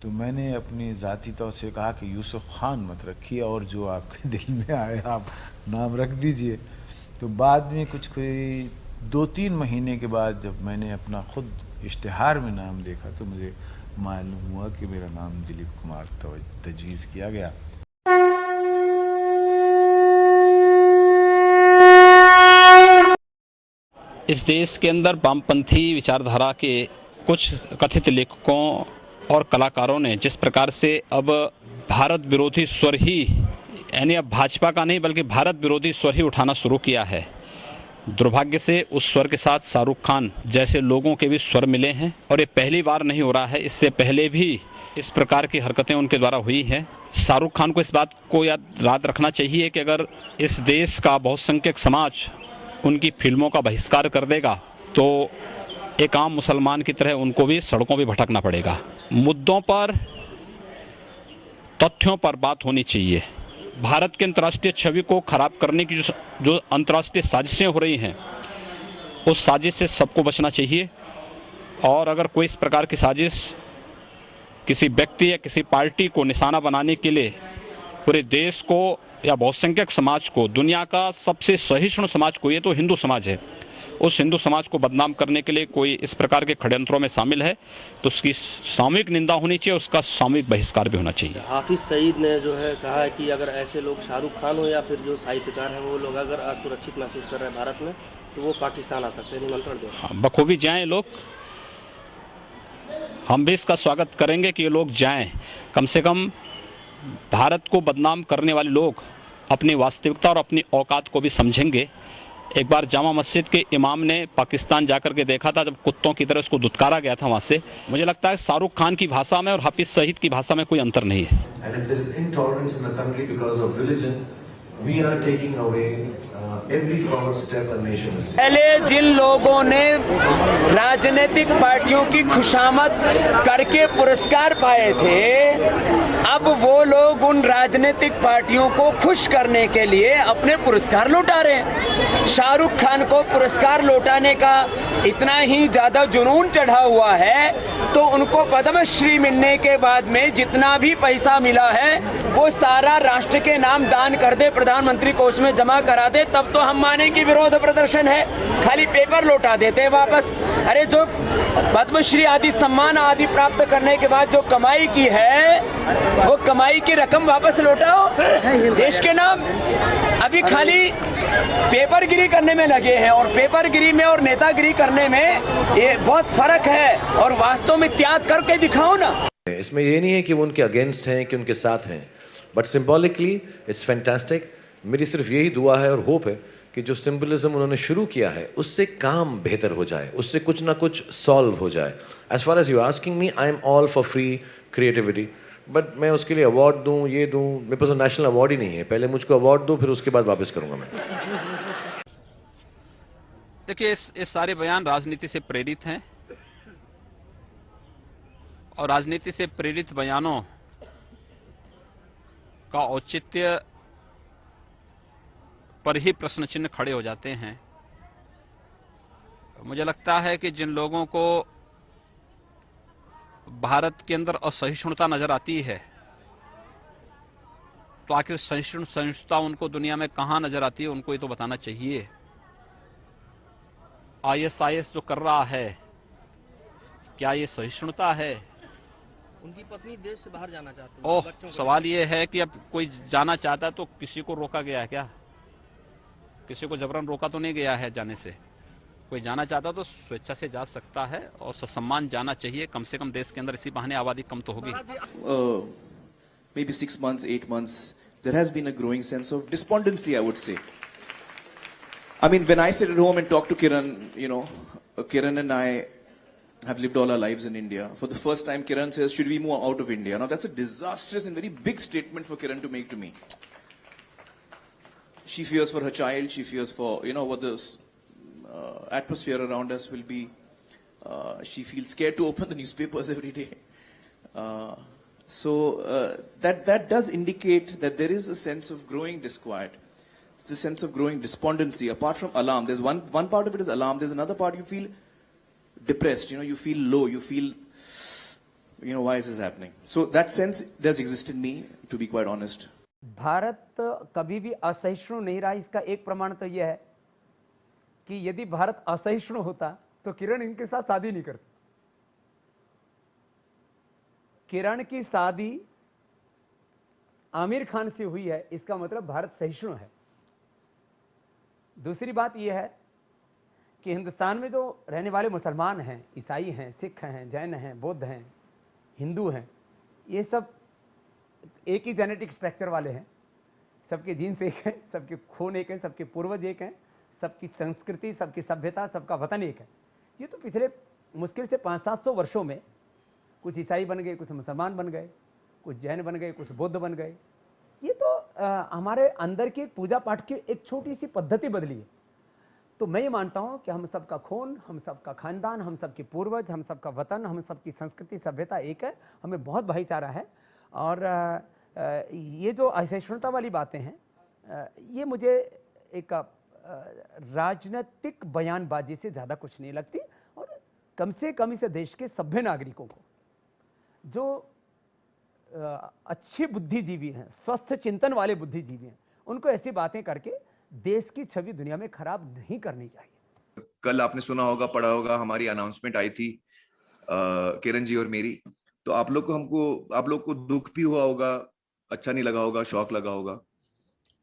तो मैंने अपनी ज़ाती तौर से कहा कि यूसुफ खान मत रखिए और जो आपके दिल में आए आप नाम रख दीजिए। तो बाद में कुछ कोई 2-3 महीने के बाद जब मैंने अपना खुद इश्तिहार में नाम देखा तो मुझे मालूम हुआ कि मेरा नाम दिलीप कुमार तजवीज़ किया गया। इस देश के अंदर वामपंथी विचारधारा के कुछ कथित लेखकों और कलाकारों ने जिस प्रकार से अब भारत विरोधी स्वर ही, यानी अब भाजपा का नहीं बल्कि भारत विरोधी स्वर ही उठाना शुरू किया है, दुर्भाग्य से उस स्वर के साथ शाहरुख खान जैसे लोगों के भी स्वर मिले हैं। और ये पहली बार नहीं हो रहा है, इससे पहले भी इस प्रकार की हरकतें उनके द्वारा हुई हैं। शाहरुख खान को इस बात को याद रखना चाहिए कि अगर इस देश का बहुसंख्यक समाज उनकी फिल्मों का बहिष्कार कर देगा तो एक आम मुसलमान की तरह उनको भी सड़कों पर भटकना पड़ेगा। मुद्दों पर, तथ्यों पर बात होनी चाहिए। भारत के अंतर्राष्ट्रीय छवि को खराब करने की जो अंतर्राष्ट्रीय साजिशें हो रही हैं, उस साजिश से सबको बचना चाहिए। और अगर कोई इस प्रकार की साजिश किसी व्यक्ति या किसी पार्टी को निशाना बनाने के लिए पूरे देश को या बहुसंख्यक समाज को, दुनिया का सबसे सहिष्णु समाज को, ये तो हिंदू समाज है, उस हिंदू समाज को बदनाम करने के लिए कोई इस प्रकार के षड्यंत्रों में शामिल है तो उसकी सामूहिक निंदा होनी चाहिए, उसका सामूहिक बहिष्कार भी होना चाहिए। हाफिज सईद ने जो है कहा है कि अगर ऐसे लोग शाहरुख खान हो या फिर जो साहित्यकार हैं वो लोग अगर असुरक्षित महसूस कर रहे हैं भारत में तो वो पाकिस्तान आ सकते हैं, निमंत्रण दें। बखूबी जाएं लोग, हम भी इसका स्वागत करेंगे कि ये लोग जाएं। कम से कम भारत को बदनाम करने वाले लोग अपनी वास्तविकता और अपनी औकात को भी समझेंगे। एक बार जामा मस्जिद के इमाम ने पाकिस्तान जाकर के देखा था, जब कुत्तों की तरह उसको दुत्कारा गया था वहाँ से। मुझे लगता है शाहरुख खान की भाषा में और हाफिज सईद की भाषा में कोई अंतर नहीं है। पहले जिन लोगों ने राजनीतिक पार्टियों की खुशामद करके पुरस्कार पाए थे, अब वो लोग उन राजनीतिक पार्टियों को खुश करने के लिए अपने पुरस्कार लौटा रहे हैं। शाहरुख खान को पुरस्कार लौटाने का इतना ही ज्यादा जुनून चढ़ा हुआ है तो उनको पद्मश्री मिलने के बाद में जितना भी पैसा मिला है वो सारा राष्ट्र के नाम दान कर दे, प्रधानमंत्री कोष में जमा करा दे, तब तो हम माने कि विरोध प्रदर्शन है। खाली पेपर लौटा देते हैं वापस। अरे जो पद्मश्री आदि सम्मान आदि प्राप्त करने के बाद जो कमाई की है वो कमाई की रकम वापस लौटाओ देश के नाम। अभी खाली पेपरगिरी करने में लगे हैं और पेपरगिरी में और नेतागिरी करने में ये बहुत फर्क है। और वास्तव में त्याग करके दिखाओ ना। इसमें ये नहीं है कि वो उनके अगेंस्ट हैं कि उनके साथ हैं, बट सिंबॉलिकली इट्स फैंटास्टिक। मेरी सिर्फ यही दुआ है और होप है कि जो सिंबलिज्म उन्होंने शुरू किया है उससे काम बेहतर हो जाए, उससे कुछ ना कुछ सॉल्व हो जाए। As far as you asking me, I am all for free creativity, but मैं उसके लिए अवार्ड दूं, ये दूं, मेरे पास नेशनल अवार्ड ही नहीं है। पहले मुझको अवार्ड दो, फिर उसके बाद वापस करूंगा मैं। देखिए, ये सारे बयान राजनीति से प्रेरित हैं और राजनीति से प्रेरित बयानों का औचित्य पर ही प्रश्न चिन्ह खड़े हो जाते हैं। मुझे लगता है कि जिन लोगों को भारत के अंदर असहिष्णुता नजर आती है तो आखिर सहिष्णुता उनको दुनिया में कहां नजर आती है, उनको ये तो बताना चाहिए। आईएसआईएस जो कर रहा है, क्या ये सहिष्णुता है? उनकी पत्नी देश से बाहर जाना चाहती है। ओह, सवाल ये है कि अब कोई जाना चाहता है तो किसी को रोका गया है क्या? किसी को जबरन रोका तो नहीं गया है जाने से। कोई जाना चाहता तो स्वेच्छा से जा सकता है और ससम्मान जाना चाहिए। कम से कम देश के अंदर इसी बहाने आबादी कम तो होगी। Maybe 6 months, 8 months, there has been a growing sense of despondency, I would say. I mean, when I sit at home and talk to Kiran, you know, Kiran and I have lived all our lives in India. For the first time, Kiran says, should we move out of India? Now, that's a disastrous and very big statement for Kiran to make to me. She fears for her child. She fears for, you know, what the atmosphere around us will be. She feels scared to open the newspapers every day. So that does indicate that there is a sense of growing disquiet. It's a sense of growing despondency. Apart from alarm, there's one part of it is alarm. There's another part you feel depressed. You know, you feel low. You feel you know, why is this happening? So that sense does exist in me, to be quite honest. Bharat कभी भी असहिष्णु नहीं रहा। इसका एक प्रमाण तो यह है कि यदि भारत असहिष्णु होता तो किरण इनके साथ शादी नहीं करती। किरण की शादी आमिर खान से हुई है, इसका मतलब भारत सहिष्णु है। दूसरी बात यह है कि हिंदुस्तान में जो रहने वाले मुसलमान हैं, ईसाई हैं, सिख हैं, जैन हैं, बौद्ध हैं, हिंदू हैं, ये सब एक ही जेनेटिक स्ट्रक्चर वाले हैं। सबके जीन्स एक है, सबके खून एक है, सबके पूर्वज एक हैं, सबकी संस्कृति, सबकी सभ्यता, सबका वतन एक है। ये तो पिछले मुश्किल से 500-700 वर्षों में कुछ ईसाई बन गए, कुछ मुसलमान बन गए, कुछ जैन बन गए, कुछ बौद्ध बन गए। ये तो हमारे अंदर की पूजा पाठ की एक छोटी सी पद्धति बदली है। तो मैं ये मानता हूँ कि हम सबका खून, हम सबका खानदान, हम सबके पूर्वज, हम सबका वतन, हम सबकी संस्कृति सभ्यता एक है। हमें बहुत भाईचारा है। और ये जो असहिष्णुता वाली बातें हैं, ये मुझे एक राजनीतिक बयानबाजी से ज़्यादा कुछ नहीं लगती। और कम से कम इस देश के सभ्य नागरिकों को, जो अच्छे बुद्धिजीवी हैं, स्वस्थ चिंतन वाले बुद्धिजीवी हैं, उनको ऐसी बातें करके देश की छवि दुनिया में खराब नहीं करनी चाहिए। कल आपने सुना होगा, पढ़ा होगा, हमारी अनाउंसमेंट आई थी किरण जी और मेरी। तो आप लोग को दुख भी हुआ होगा, अच्छा नहीं लगा होगा, शौक लगा होगा।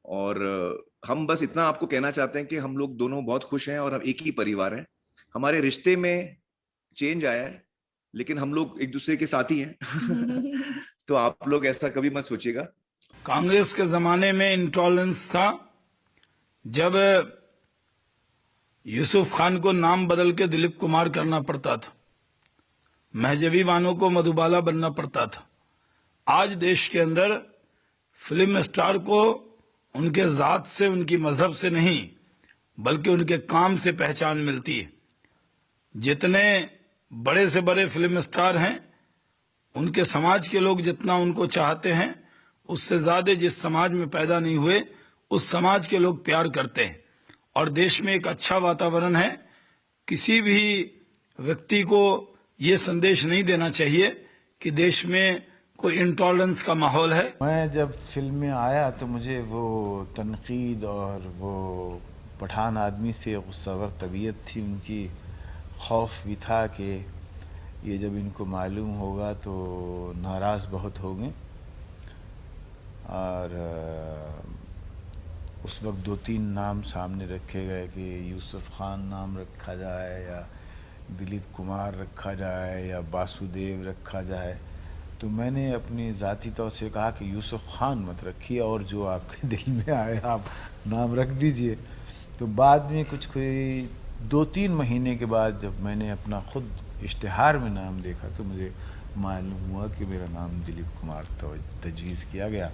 और हम बस इतना आपको कहना चाहते हैं कि हम लोग दोनों बहुत खुश हैं और हम एक ही परिवार हैं। हमारे रिश्ते में चेंज आया है, लेकिन हम लोग एक दूसरे के साथी हैं। तो आप लोग ऐसा कभी मत सोचिएगा। कांग्रेस के जमाने में इंटॉलरेंस था। जब यूसुफ खान को नाम बदल के दिलीप कुमार करना पड़ता था, महजबी वालों को मधुबाला बनना पड़ता था। आज देश के अंदर फिल्म स्टार को उनके जात से, उनकी मजहब से नहीं, बल्कि उनके काम से पहचान मिलती है। जितने बड़े से बड़े फिल्म स्टार हैं, उनके समाज के लोग जितना उनको चाहते हैं, उससे ज्यादा जिस समाज में पैदा नहीं हुए उस समाज के लोग प्यार करते हैं। और देश में एक अच्छा वातावरण है। किसी भी व्यक्ति को ये संदेश नहीं देना चाहिए कि देश में कोई इंटॉलरेंस का माहौल है। मैं जब फिल्म में आया तो मुझे वो तनकीद और वो पठान आदमी से गुस्सावर तबीयत थी उनकी, खौफ भी था कि ये जब इनको मालूम होगा तो नाराज़ बहुत होंगे। और उस वक्त 2-3 नाम सामने रखे गए कि यूसुफ खान नाम रखा जाए या दिलीप कुमार रखा जाए या वासुदेव रखा जाए। तो मैंने अपनी ज़ाती तौर से कहा कि यूसुफ खान मत रखिए और जो आपके दिल में आए आप नाम रख दीजिए। तो बाद में कोई 2-3 महीने के बाद जब मैंने अपना खुद इश्तिहार में नाम देखा तो मुझे मालूम हुआ कि मेरा नाम दिलीप कुमार तजवीज़ किया गया।